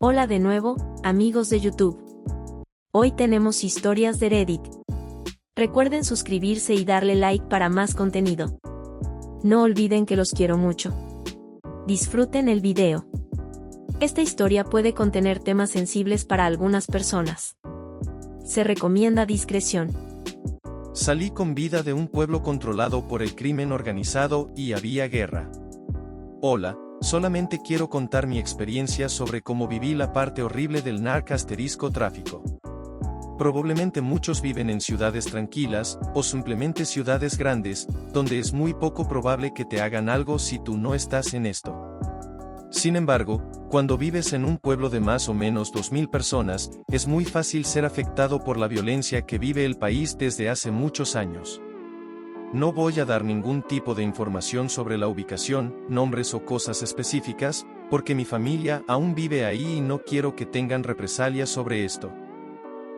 Hola de nuevo, amigos de YouTube. Hoy tenemos historias de Reddit. Recuerden suscribirse y darle like para más contenido. No olviden que los quiero mucho. Disfruten el video. Esta historia puede contener temas sensibles para algunas personas. Se recomienda discreción. Salí con vida de un pueblo controlado por el crimen organizado y había guerra. Hola, solamente quiero contar mi experiencia sobre cómo viví la parte horrible del narcotráfico. Probablemente muchos viven en ciudades tranquilas, o simplemente ciudades grandes, donde es muy poco probable que te hagan algo si tú no estás en esto. Sin embargo, cuando vives en un pueblo de más o menos 2000 personas, es muy fácil ser afectado por la violencia que vive el país desde hace muchos años. No voy a dar ningún tipo de información sobre la ubicación, nombres o cosas específicas, porque mi familia aún vive ahí y no quiero que tengan represalias sobre esto.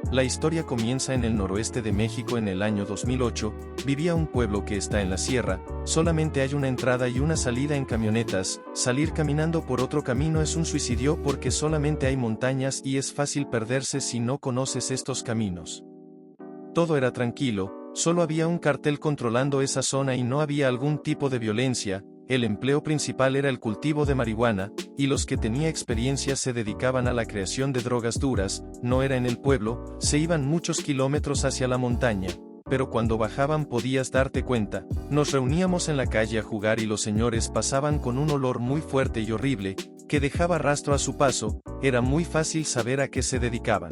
La historia comienza en el noroeste de México en el año 2008, vivía un pueblo que está en la sierra, solamente hay una entrada y una salida en camionetas, salir caminando por otro camino es un suicidio porque solamente hay montañas y es fácil perderse si no conoces estos caminos. Todo era tranquilo, solo había un cartel controlando esa zona y no había algún tipo de violencia. El empleo principal era el cultivo de marihuana, y los que tenía experiencia se dedicaban a la creación de drogas duras, no era en el pueblo, se iban muchos kilómetros hacia la montaña, pero cuando bajaban podías darte cuenta, nos reuníamos en la calle a jugar y los señores pasaban con un olor muy fuerte y horrible, que dejaba rastro a su paso, era muy fácil saber a qué se dedicaban.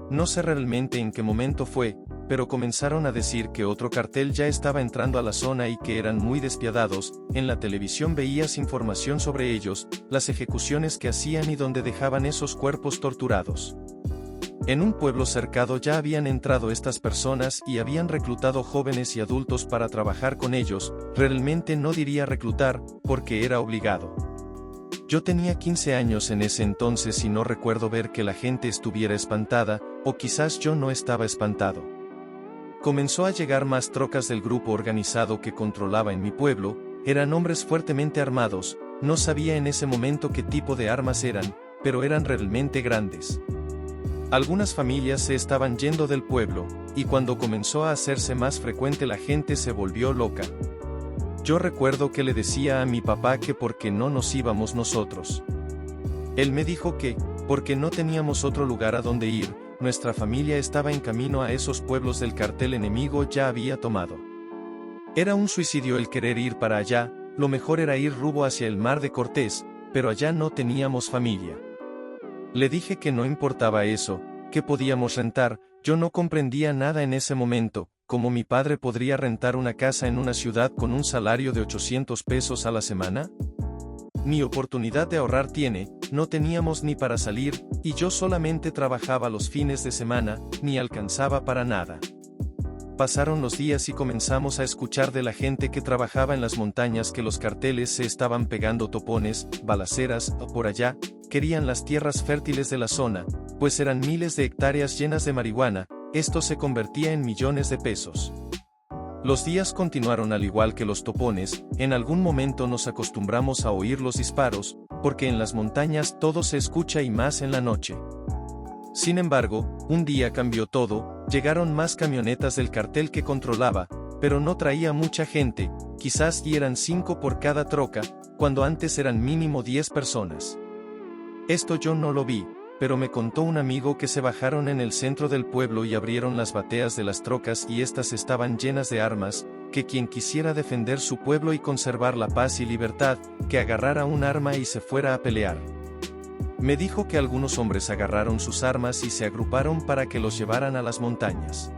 No sé realmente en qué momento fue, pero comenzaron a decir que otro cartel ya estaba entrando a la zona y que eran muy despiadados. En la televisión veías información sobre ellos, las ejecuciones que hacían y donde dejaban esos cuerpos torturados. En un pueblo cercado ya habían entrado estas personas y habían reclutado jóvenes y adultos para trabajar con ellos, realmente no diría reclutar, porque era obligado. Yo tenía 15 años en ese entonces y no recuerdo ver que la gente estuviera espantada, o quizás yo no estaba espantado. Comenzó a llegar más trocas del grupo organizado que controlaba en mi pueblo, eran hombres fuertemente armados, no sabía en ese momento qué tipo de armas eran, pero eran realmente grandes. Algunas familias se estaban yendo del pueblo, y cuando comenzó a hacerse más frecuente la gente se volvió loca. Yo recuerdo que le decía a mi papá que por qué no nos íbamos nosotros. Él me dijo que, porque no teníamos otro lugar a donde ir, nuestra familia estaba en camino a esos pueblos del cartel enemigo ya había tomado. Era un suicidio el querer ir para allá, lo mejor era ir rumbo hacia el Mar de Cortés, pero allá no teníamos familia. Le dije que no importaba eso, que podíamos rentar, yo no comprendía nada en ese momento, ¿cómo mi padre podría rentar una casa en una ciudad con un salario de 800 pesos a la semana? Ni oportunidad de ahorrar tiene, no teníamos ni para salir, y yo solamente trabajaba los fines de semana, ni alcanzaba para nada. Pasaron los días y comenzamos a escuchar de la gente que trabajaba en las montañas que los carteles se estaban pegando topones, balaceras, por allá, querían las tierras fértiles de la zona, pues eran miles de hectáreas llenas de marihuana, esto se convertía en millones de pesos. Los días continuaron al igual que los topones, en algún momento nos acostumbramos a oír los disparos, porque en las montañas todo se escucha y más en la noche. Sin embargo, un día cambió todo, llegaron más camionetas del cartel que controlaba, pero no traía mucha gente, quizás y eran 5 por cada troca, cuando antes eran mínimo 10 personas. Esto yo no lo vi, pero me contó un amigo que se bajaron en el centro del pueblo y abrieron las bateas de las trocas y estas estaban llenas de armas, que quien quisiera defender su pueblo y conservar la paz y libertad, que agarrara un arma y se fuera a pelear. Me dijo que algunos hombres agarraron sus armas y se agruparon para que los llevaran a las montañas.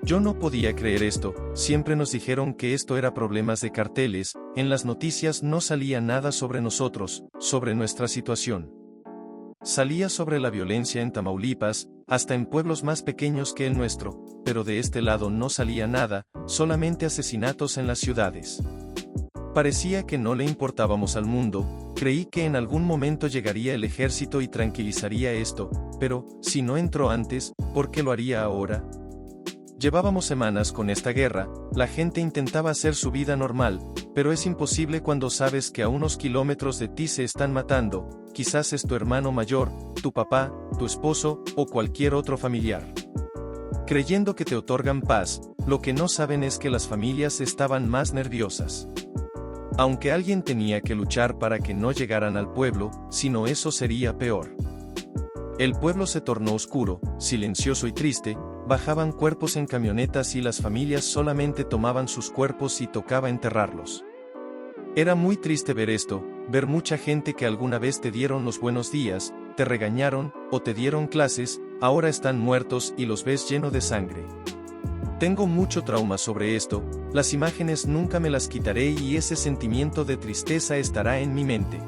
Yo no podía creer esto, siempre nos dijeron que esto era problemas de carteles, en las noticias no salía nada sobre nosotros, sobre nuestra situación. Salía sobre la violencia en Tamaulipas, hasta en pueblos más pequeños que el nuestro, pero de este lado no salía nada, solamente asesinatos en las ciudades. Parecía que no le importábamos al mundo, creí que en algún momento llegaría el ejército y tranquilizaría esto, pero, si no entró antes, ¿por qué lo haría ahora? Llevábamos semanas con esta guerra, la gente intentaba hacer su vida normal, pero es imposible cuando sabes que a unos kilómetros de ti se están matando, quizás es tu hermano mayor, tu papá, tu esposo, o cualquier otro familiar. Creyendo que te otorgan paz, lo que no saben es que las familias estaban más nerviosas. Aunque alguien tenía que luchar para que no llegaran al pueblo, si no eso sería peor. El pueblo se tornó oscuro, silencioso y triste, bajaban cuerpos en camionetas y las familias solamente tomaban sus cuerpos y tocaba enterrarlos. Era muy triste ver esto, ver mucha gente que alguna vez te dieron los buenos días, te regañaron, o te dieron clases, ahora están muertos y los ves lleno de sangre. Tengo mucho trauma sobre esto, las imágenes nunca me las quitaré y ese sentimiento de tristeza estará en mi mente.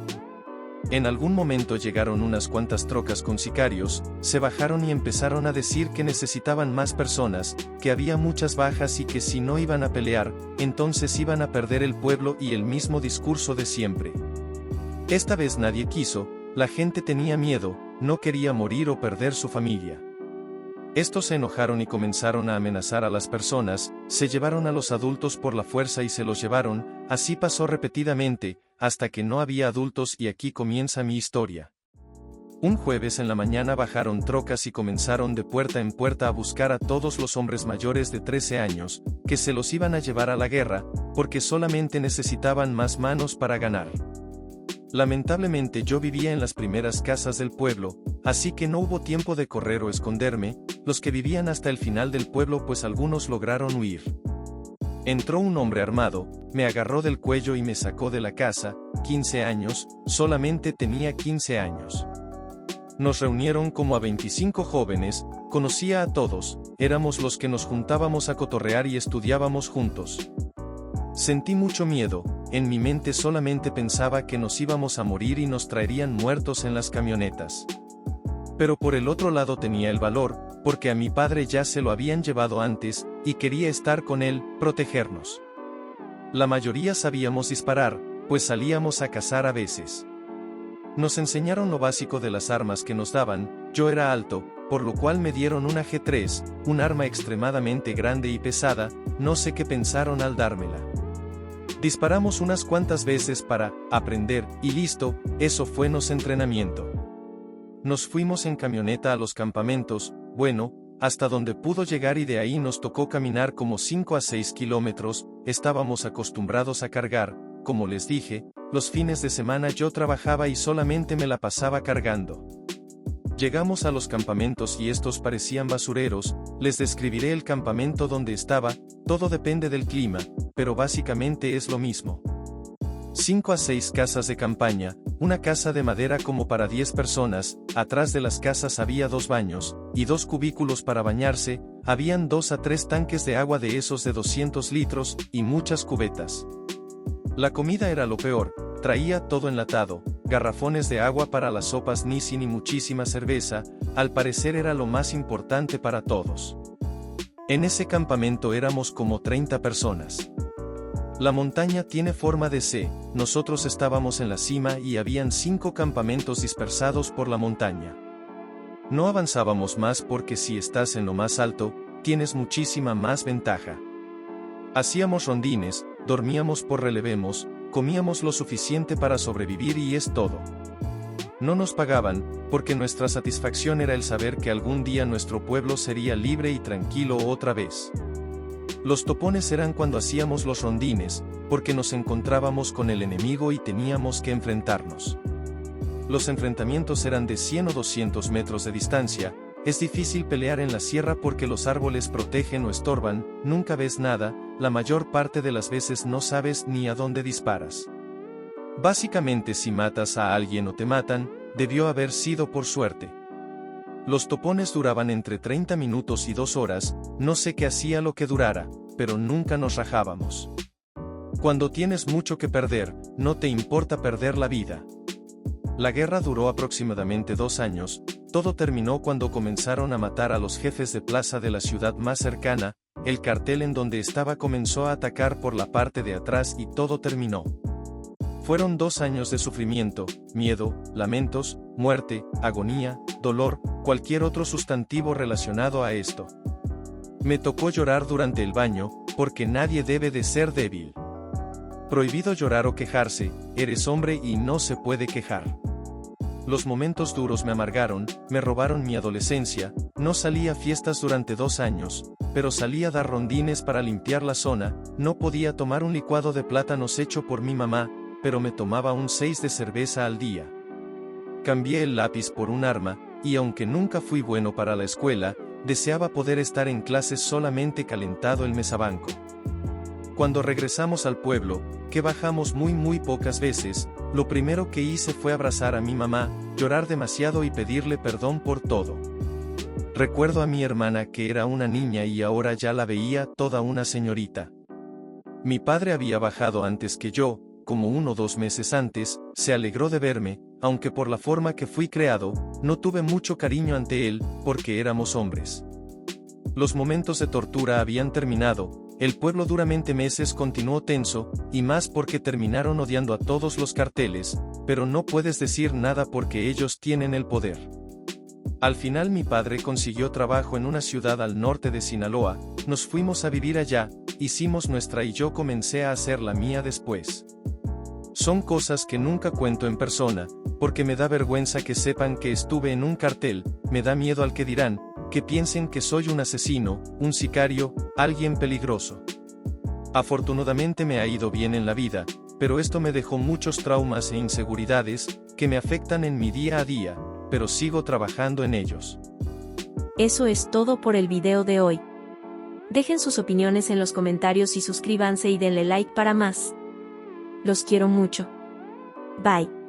En algún momento llegaron unas cuantas trocas con sicarios, se bajaron y empezaron a decir que necesitaban más personas, que había muchas bajas y que si no iban a pelear, entonces iban a perder el pueblo y el mismo discurso de siempre. Esta vez nadie quiso, la gente tenía miedo, no quería morir o perder su familia. Estos se enojaron y comenzaron a amenazar a las personas, se llevaron a los adultos por la fuerza y se los llevaron, así pasó repetidamente, hasta que no había adultos y aquí comienza mi historia. Un jueves en la mañana bajaron trocas y comenzaron de puerta en puerta a buscar a todos los hombres mayores de 13 años, que se los iban a llevar a la guerra, porque solamente necesitaban más manos para ganar. Lamentablemente yo vivía en las primeras casas del pueblo, así que no hubo tiempo de correr o esconderme, los que vivían hasta el final del pueblo pues algunos lograron huir. Entró un hombre armado, me agarró del cuello y me sacó de la casa, 15 años, solamente tenía 15 años. Nos reunieron como a 25 jóvenes, conocía a todos, éramos los que nos juntábamos a cotorrear y estudiábamos juntos. Sentí mucho miedo, en mi mente solamente pensaba que nos íbamos a morir y nos traerían muertos en las camionetas. Pero por el otro lado tenía el valor, porque a mi padre ya se lo habían llevado antes, y quería estar con él, protegernos. La mayoría sabíamos disparar, pues salíamos a cazar a veces. Nos enseñaron lo básico de las armas que nos daban, yo era alto, por lo cual me dieron una G3, un arma extremadamente grande y pesada, no sé qué pensaron al dármela. Disparamos unas cuantas veces para aprender, y listo, eso fue nuestro entrenamiento. Nos fuimos en camioneta a los campamentos, bueno, hasta donde pudo llegar y de ahí nos tocó caminar como 5 a 6 kilómetros, estábamos acostumbrados a cargar, como les dije, los fines de semana yo trabajaba y solamente me la pasaba cargando. Llegamos a los campamentos y estos parecían basureros, les describiré el campamento donde estaba, todo depende del clima, pero básicamente es lo mismo. 5 a 6 casas de campaña, una casa de madera como para 10 personas, atrás de las casas había 2 baños, y 2 cubículos para bañarse, habían 2 a 3 tanques de agua de esos de 200 litros, y muchas cubetas. La comida era lo peor, traía todo enlatado, garrafones de agua para las sopas Nissin y muchísima cerveza, al parecer era lo más importante para todos. En ese campamento éramos como 30 personas. La montaña tiene forma de C, nosotros estábamos en la cima y habían 5 campamentos dispersados por la montaña. No avanzábamos más porque si estás en lo más alto, tienes muchísima más ventaja. Hacíamos rondines, dormíamos por relevemos, comíamos lo suficiente para sobrevivir y es todo. No nos pagaban, porque nuestra satisfacción era el saber que algún día nuestro pueblo sería libre y tranquilo otra vez. Los topones eran cuando hacíamos los rondines, porque nos encontrábamos con el enemigo y teníamos que enfrentarnos. Los enfrentamientos eran de 100 o 200 metros de distancia, es difícil pelear en la sierra porque los árboles protegen o estorban, nunca ves nada, la mayor parte de las veces no sabes ni a dónde disparas. Básicamente si matas a alguien o te matan, debió haber sido por suerte. Los topones duraban entre 30 minutos y 2 horas, no sé qué hacía lo que durara, pero nunca nos rajábamos. Cuando tienes mucho que perder, no te importa perder la vida. La guerra duró aproximadamente 2 años, todo terminó cuando comenzaron a matar a los jefes de plaza de la ciudad más cercana, el cartel en donde estaba comenzó a atacar por la parte de atrás y todo terminó. Fueron 2 años de sufrimiento, miedo, lamentos, muerte, agonía, dolor, cualquier otro sustantivo relacionado a esto. Me tocó llorar durante el baño, porque nadie debe de ser débil. Prohibido llorar o quejarse, eres hombre y no se puede quejar. Los momentos duros me amargaron, me robaron mi adolescencia, no salí a fiestas durante 2 años, pero salí a dar rondines para limpiar la zona, no podía tomar un licuado de plátanos hecho por mi mamá, pero me tomaba un 6 de cerveza al día. Cambié el lápiz por un arma, y aunque nunca fui bueno para la escuela, deseaba poder estar en clases solamente calentado el mesabanco. Cuando regresamos al pueblo, que bajamos muy pocas veces, lo primero que hice fue abrazar a mi mamá, llorar demasiado y pedirle perdón por todo. Recuerdo a mi hermana que era una niña y ahora ya la veía toda una señorita. Mi padre había bajado antes que yo, como 1 o 2 meses antes, se alegró de verme, aunque por la forma que fui creado, no tuve mucho cariño ante él, porque éramos hombres. Los momentos de tortura habían terminado, el pueblo durante meses continuó tenso, y más porque terminaron odiando a todos los carteles, pero no puedes decir nada porque ellos tienen el poder. Al final mi padre consiguió trabajo en una ciudad al norte de Sinaloa, nos fuimos a vivir allá, hicimos nuestra y yo comencé a hacer la mía después. Son cosas que nunca cuento en persona, porque me da vergüenza que sepan que estuve en un cartel, me da miedo al que dirán, que piensen que soy un asesino, un sicario, alguien peligroso. Afortunadamente me ha ido bien en la vida, pero esto me dejó muchos traumas e inseguridades, que me afectan en mi día a día, pero sigo trabajando en ellos. Eso es todo por el video de hoy. Dejen sus opiniones en los comentarios y suscríbanse y denle like para más. Los quiero mucho. Bye.